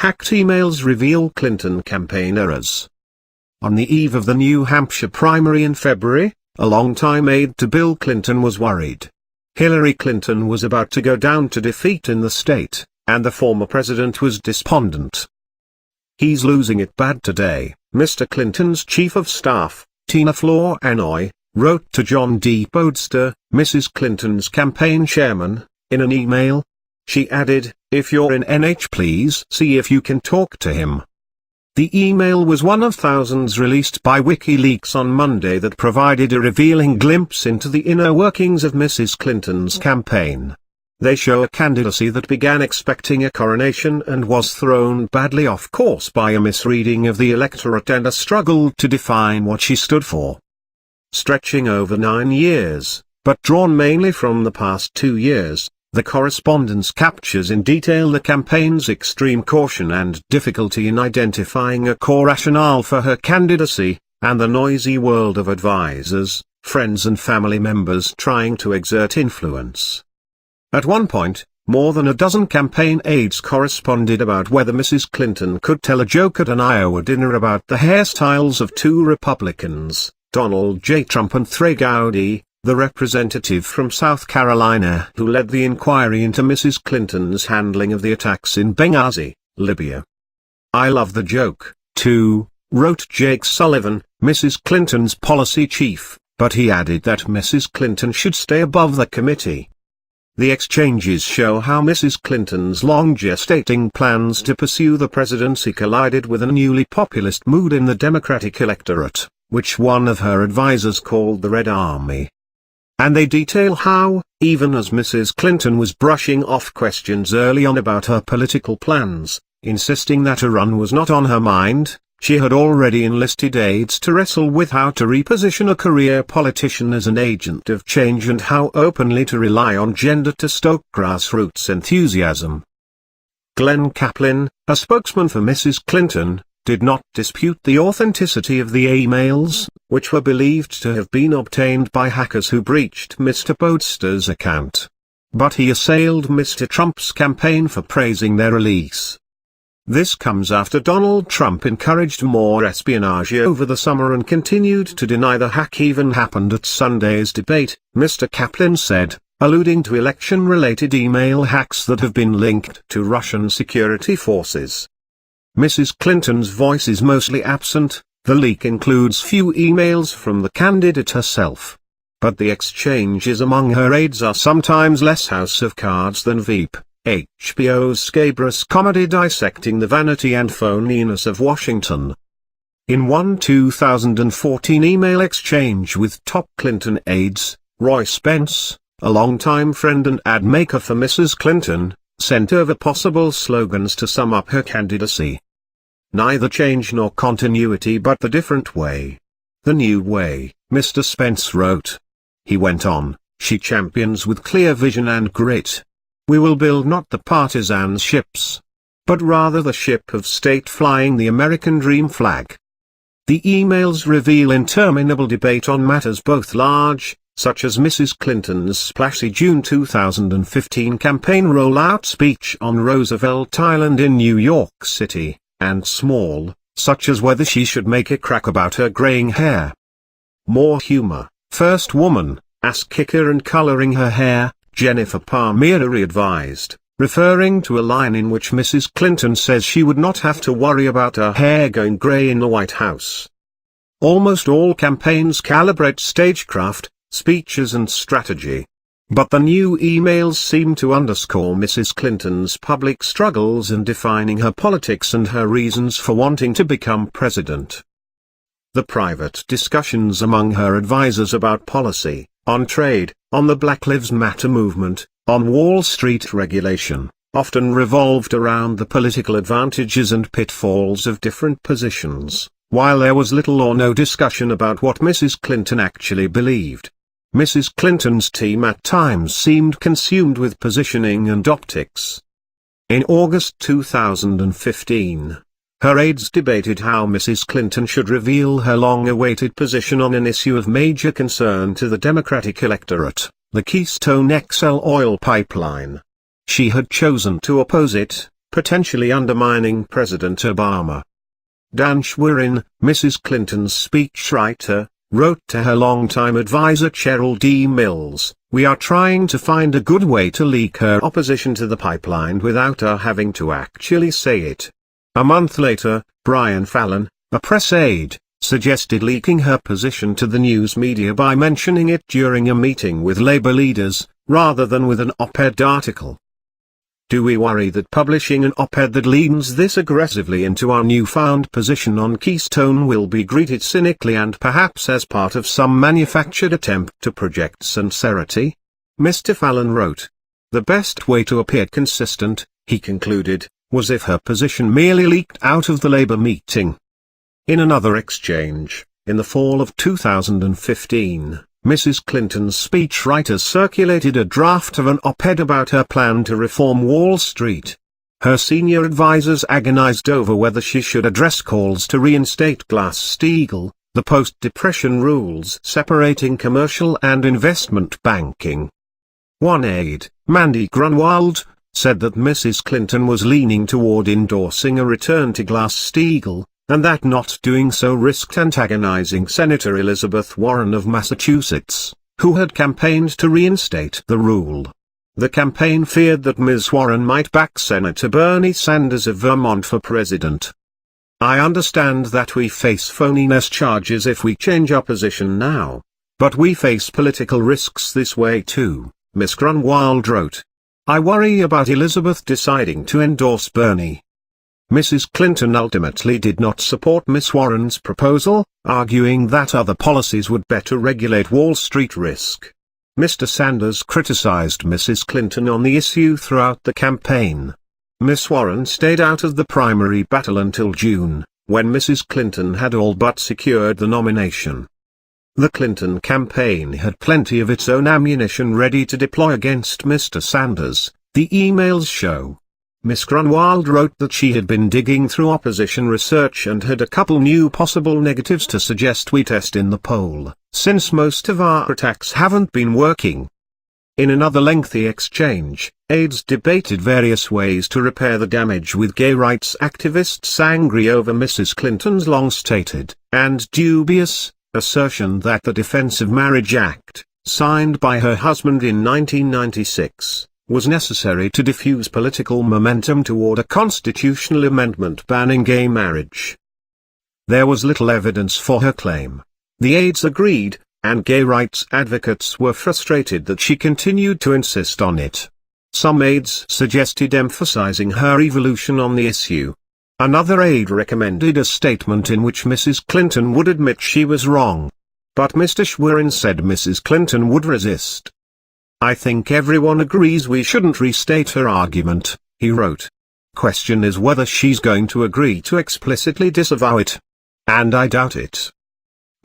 Hacked emails reveal Clinton campaign errors. On the eve of the New Hampshire primary in February, a longtime aide to Bill Clinton was worried. Hillary Clinton was about to go down to defeat in the state, and the former president was despondent. "He's losing it bad today," Mr. Clinton's chief of staff, Tina Floor Hanoi, wrote to John D. Podesta, Mrs. Clinton's campaign chairman, in an email. She added, "If you're in NH, please see if you can talk to him." The email was one of thousands released by WikiLeaks on Monday that provided a revealing glimpse into the inner workings of Mrs. Clinton's campaign. They show a candidacy that began expecting a coronation and was thrown badly off course by a misreading of the electorate and a struggle to define what she stood for. Stretching over 9 years, but drawn mainly from the past 2 years, the correspondence captures in detail the campaign's extreme caution and difficulty in identifying a core rationale for her candidacy, and the noisy world of advisors, friends and family members trying to exert influence. At one point, more than a dozen campaign aides corresponded about whether Mrs. Clinton could tell a joke at an Iowa dinner about the hairstyles of 2 Republicans, Donald J. Trump and Trey Gowdy, the representative from South Carolina who led the inquiry into Mrs. Clinton's handling of the attacks in Benghazi, Libya. "I love the joke, too," wrote Jake Sullivan, Mrs. Clinton's policy chief, but he added that Mrs. Clinton should stay above the committee. The exchanges show how Mrs. Clinton's long-gestating plans to pursue the presidency collided with a newly populist mood in the Democratic electorate, which one of her advisers called the Red Army. And they detail how, even as Mrs. Clinton was brushing off questions early on about her political plans, insisting that a run was not on her mind, she had already enlisted aides to wrestle with how to reposition a career politician as an agent of change and how openly to rely on gender to stoke grassroots enthusiasm. Glenn Kaplan, a spokesman for Mrs. Clinton, did not dispute the authenticity of the emails, which were believed to have been obtained by hackers who breached Mr. Podesta's account. But he assailed Mr. Trump's campaign for praising their release. This comes after Donald Trump encouraged more espionage over the summer and continued to deny the hack even happened at Sunday's debate, Mr. Kaplan said, alluding to election-related email hacks that have been linked to Russian security forces. Mrs. Clinton's voice is mostly absent. The leak includes few emails from the candidate herself. But the exchanges among her aides are sometimes less House of Cards than Veep, HBO's scabrous comedy dissecting the vanity and phoniness of Washington. In one 2014 email exchange with top Clinton aides, Roy Spence, a longtime friend and ad maker for Mrs. Clinton, sent over possible slogans to sum up her candidacy. "Neither change nor continuity but the different way. The new way," Mr. Spence wrote. He went on, "She champions with clear vision and grit. We will build not the partisan ships, but rather the ship of state flying the American dream flag." The emails reveal interminable debate on matters both large, such as Mrs. Clinton's splashy June 2015 campaign rollout speech on Roosevelt Island in New York City, and small, such as whether she should make a crack about her graying hair. More humor, first woman, ass kicker and coloring her hair, Jennifer Palmieri advised, referring to a line in which Mrs. Clinton says she would not have to worry about her hair going gray in the White House. Almost all campaigns calibrate stagecraft, speeches and strategy. But the new emails seem to underscore Mrs. Clinton's public struggles in defining her politics and her reasons for wanting to become president. The private discussions among her advisors about policy, on trade, on the Black Lives Matter movement, on Wall Street regulation, often revolved around the political advantages and pitfalls of different positions, while there was little or no discussion about what Mrs. Clinton actually believed. Mrs. Clinton's team at times seemed consumed with positioning and optics. In August 2015, her aides debated how Mrs. Clinton should reveal her long-awaited position on an issue of major concern to the Democratic electorate, the Keystone XL oil pipeline. She had chosen to oppose it, potentially undermining President Obama. Dan Schwerin, Mrs. Clinton's speechwriter, wrote to her longtime advisor Cheryl D. Mills, "We are trying to find a good way to leak her opposition to the pipeline without her having to actually say it." A month later, Brian Fallon, a press aide, suggested leaking her position to the news media by mentioning it during a meeting with Labour leaders, rather than with an op-ed article. Do we worry that publishing an op-ed that leans this aggressively into our newfound position on Keystone will be greeted cynically and perhaps as part of some manufactured attempt to project sincerity? Mr. Fallon wrote. The best way to appear consistent, he concluded, was if her position merely leaked out of the Labour meeting. In another exchange, in the fall of 2015, Mrs. Clinton's speechwriters circulated a draft of an op-ed about her plan to reform Wall Street. Her senior advisers agonized over whether she should address calls to reinstate Glass-Steagall, the post-Depression rules separating commercial and investment banking. One aide, Mandy Grunwald, said that Mrs. Clinton was leaning toward endorsing a return to Glass-Steagall, and that not doing so risked antagonizing Senator Elizabeth Warren of Massachusetts, who had campaigned to reinstate the rule. The campaign feared that Ms. Warren might back Senator Bernie Sanders of Vermont for president. I understand that we face phoniness charges if we change our position now. But we face political risks this way too, Ms. Grunwald wrote. I worry about Elizabeth deciding to endorse Bernie. Mrs. Clinton ultimately did not support Ms. Warren's proposal, arguing that other policies would better regulate Wall Street risk. Mr. Sanders criticized Mrs. Clinton on the issue throughout the campaign. Ms. Warren stayed out of the primary battle until June, when Mrs. Clinton had all but secured the nomination. The Clinton campaign had plenty of its own ammunition ready to deploy against Mr. Sanders, the emails show. Ms. Grunwald wrote that she had been digging through opposition research and had a couple new possible negatives to suggest we test in the poll, since most of our attacks haven't been working. In another lengthy exchange, aides debated various ways to repair the damage with gay rights activists angry over Mrs. Clinton's long-stated, and dubious, assertion that the Defense of Marriage Act, signed by her husband in 1996, was necessary to diffuse political momentum toward a constitutional amendment banning gay marriage. There was little evidence for her claim. The aides agreed, and gay rights advocates were frustrated that she continued to insist on it. Some aides suggested emphasizing her evolution on the issue. Another aide recommended a statement in which Mrs. Clinton would admit she was wrong. But Mr. Schwerin said Mrs. Clinton would resist. I think everyone agrees we shouldn't restate her argument, he wrote. Question is whether she's going to agree to explicitly disavow it. And I doubt it.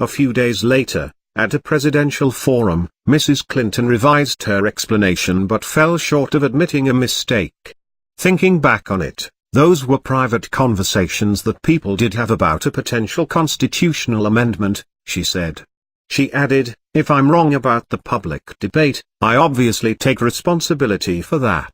A few days later, at a presidential forum, Mrs. Clinton revised her explanation but fell short of admitting a mistake. Thinking back on it, those were private conversations that people did have about a potential constitutional amendment, she said. She added, if I'm wrong about the public debate, I obviously take responsibility for that.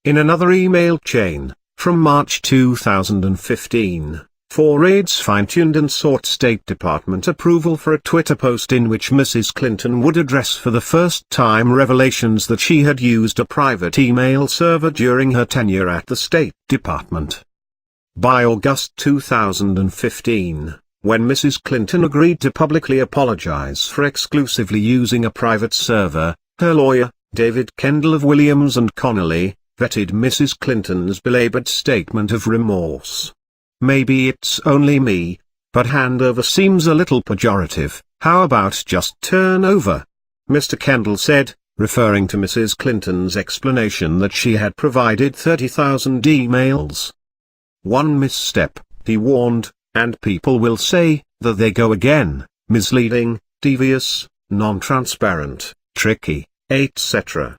In another email chain, from March 2015, 4 aides fine-tuned and sought State Department approval for a Twitter post in which Mrs. Clinton would address for the first time revelations that she had used a private email server during her tenure at the State Department. By August 2015, when Mrs. Clinton agreed to publicly apologize for exclusively using a private server, her lawyer, David Kendall of Williams & Connolly, vetted Mrs. Clinton's belabored statement of remorse. Maybe it's only me, but handover seems a little pejorative. How about just turn over? Mr. Kendall said, referring to Mrs. Clinton's explanation that she had provided 30,000 emails. One misstep, he warned, and people will say that they go again, misleading, devious, non-transparent, tricky, etc.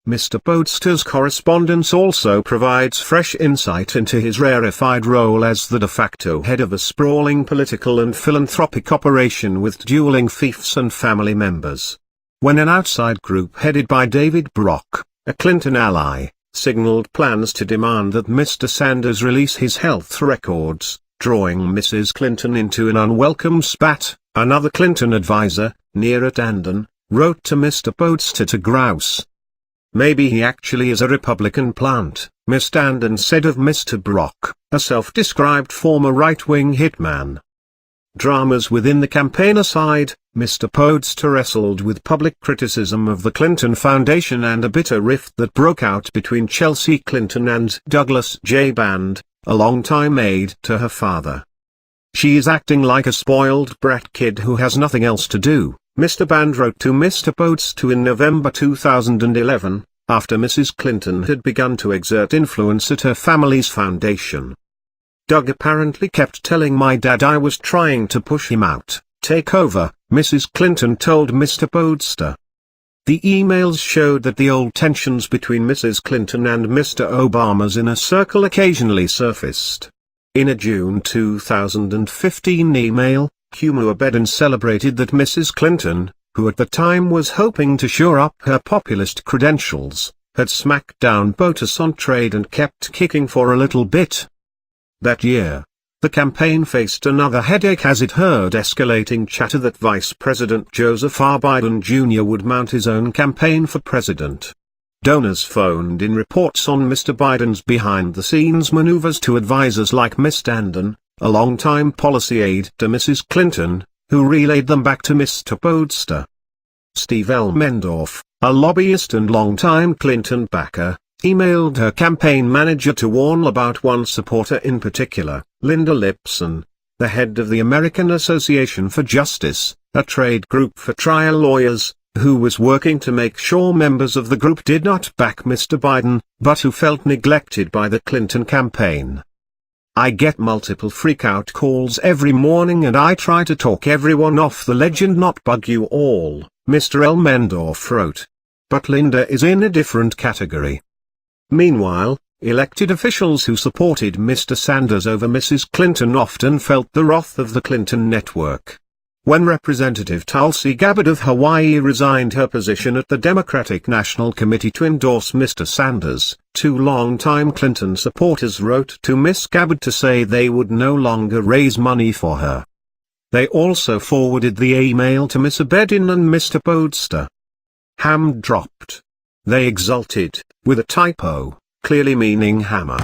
Mr. Bodester's correspondence also provides fresh insight into his rarefied role as the de facto head of a sprawling political and philanthropic operation with dueling fiefs and family members. When an outside group headed by David Brock, a Clinton ally, signaled plans to demand that Mr. Sanders release his health records, drawing Mrs. Clinton into an unwelcome spat. Another Clinton advisor, Neera Tanden, wrote to Mr. Podesta to grouse. "Maybe he actually is a Republican plant," Ms. Tanden said of Mr. Brock, a self-described former right-wing hitman. Dramas within the campaign aside, Mr. Podesta wrestled with public criticism of the Clinton Foundation and a bitter rift that broke out between Chelsea Clinton and Douglas J. Band, a longtime aide to her father. "She is acting like a spoiled brat kid who has nothing else to do," Mr. Band wrote to Mr. Podesta in November 2011, after Mrs. Clinton had begun to exert influence at her family's foundation. "Doug apparently kept telling my dad I was trying to push him out, take over," Mrs. Clinton told Mr. Podesta. The emails showed that the old tensions between Mrs. Clinton and Mr. Obama's inner circle occasionally surfaced. In a June 2015 email, Huma Abedin celebrated that Mrs. Clinton, who at the time was hoping to shore up her populist credentials, had smacked down POTUS on trade and kept kicking for a little bit. That year, the campaign faced another headache as it heard escalating chatter that Vice President Joseph R. Biden Jr. would mount his own campaign for president. Donors phoned in reports on Mr. Biden's behind-the-scenes maneuvers to advisors like Ms. Tanden, a longtime policy aide to Mrs. Clinton, who relayed them back to Mr. Podesta. Steve Elmendorf, a lobbyist and longtime Clinton backer, emailed her campaign manager to warn about one supporter in particular, Linda Lipson, the head of the American Association for Justice, a trade group for trial lawyers, who was working to make sure members of the group did not back Mr. Biden, but who felt neglected by the Clinton campaign. "I get multiple freak-out calls every morning and I try to talk everyone off the ledge and not bug you all," Mr. Elmendorf wrote. But Linda is in a different category. Meanwhile, elected officials who supported Mr. Sanders over Mrs. Clinton often felt the wrath of the Clinton network. When Representative Tulsi Gabbard of Hawaii resigned her position at the Democratic National Committee to endorse Mr. Sanders, two longtime Clinton supporters wrote to Ms. Gabbard to say they would no longer raise money for her. They also forwarded the email to Ms. Abedin and Mr. Podesta. Ham dropped. They exulted, with a typo, clearly meaning hammer.